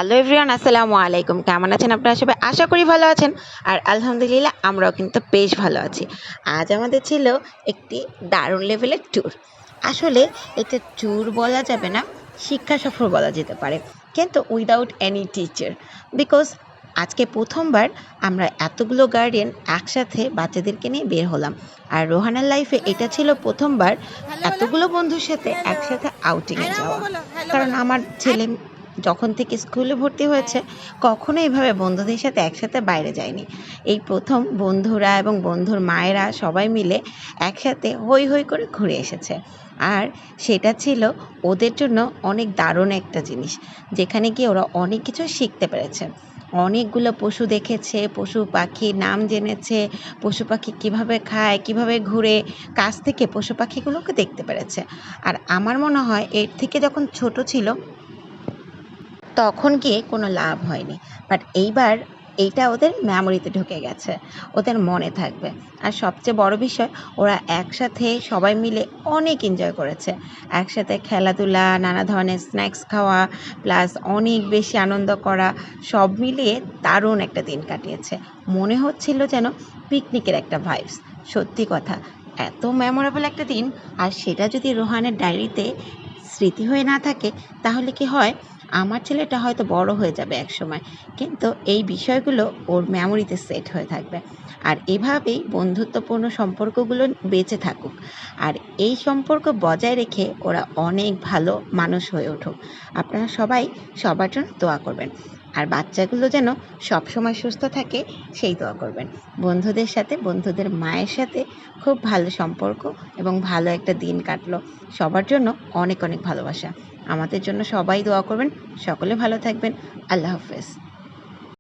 Hello everyone, আসসালামু আলাইকুম। কেমন আছেন আপনারা সবাই? আশা করি ভালো আছেন। আর আলহামদুলিল্লাহ আমরাও কিন্তু বেশ ভালো আছি। আজ আমাদের ছিল একটি দারুণ লেভেলের ট্যুর। আসলে এটা ট্যুর বলা যাবে না, শিক্ষা সফর বলা যেতে পারে, কিন্তু উইদাউট এনি টিচার। বিকজ আজকে প্রথমবার আমরা এতগুলো গার্ডিয়ান একসাথে বাচ্চাদেরকে নিয়ে বের হলাম। আর রোহানার লাইফে এটা ছিল প্রথমবার এতগুলো বন্ধুর সাথে একসাথে আউটিংয়ে যাওয়া। কারণ আমার ছেলে যখন থেকে স্কুলে ভর্তি হয়েছে কখনো এভাবে বন্ধুদের সাথে একসাথে বাইরে যায়নি। এই প্রথম বন্ধুরা এবং বন্ধুর মায়েরা সবাই মিলে একসাথে হই হই করে ঘুরে এসেছে। আর সেটা ছিল ওদের জন্য অনেক দারুণ একটা জিনিস, যেখানে গিয়ে ওরা অনেক কিছু শিখতে পেরেছে। অনেকগুলো পশু দেখেছে, পশু পাখির নাম জেনেছে, পশু পাখি কীভাবে খায়, কীভাবে ঘুরে, কাছ থেকে পশু পাখিগুলোকে দেখতে পেরেছে। আর আমার মনে হয় এর থেকে যখন ছোট ছিল তখন গিয়ে কোনো লাভ হয়নি, বাট এইবার এইটা ওদের মেমোরিতে ঢুকে গেছে, ওদের মনে থাকবে। আর সবচেয়ে বড় বিষয়, ওরা একসাথে সবাই মিলে অনেক এনজয় করেছে। একসাথে খেলাধুলা, নানা ধরনের স্ন্যাক্স খাওয়া, প্লাস অনেক বেশি আনন্দ করা, সব মিলিয়ে দারুণ একটা দিন কাটিয়েছে। মনে হচ্ছিল যেন পিকনিকের একটা ভাইবস। সত্যি কথা, এত মেমোরেবল একটা দিন। আর সেটা যদি রোহানের ডায়েরিতে স্মৃতি হয়ে না থাকে তাহলে কি হয়, আমার ছেলেটা হয়তো বড় হয়ে যাবে একসময়, কিন্তু এই বিষয়গুলো ওর মেমোরিতে সেট হয়ে থাকবে। আর এভাবেই বন্ধুত্বপূর্ণ সম্পর্কগুলো বেঁচে থাকুক, আর এই সম্পর্ক বজায় রেখে ওরা অনেক ভালো মানুষ হয়ে উঠুক। আপনারা সবাই সবার জন্য দোয়া করবেন, আর বাচ্চাগুলো যেন সবসময় সুস্থ থাকে সেই দোয়া করবেন। বন্ধুদের সাথে, বন্ধুদের মায়ের সাথে খুব ভালো সম্পর্ক এবং ভালো একটা দিন কাটলো। সবার জন্য অনেক অনেক ভালোবাসা। আমাদের জন্য সবাই দোয়া করবেন। সকলে ভালো থাকবেন। আল্লাহ হাফেজ।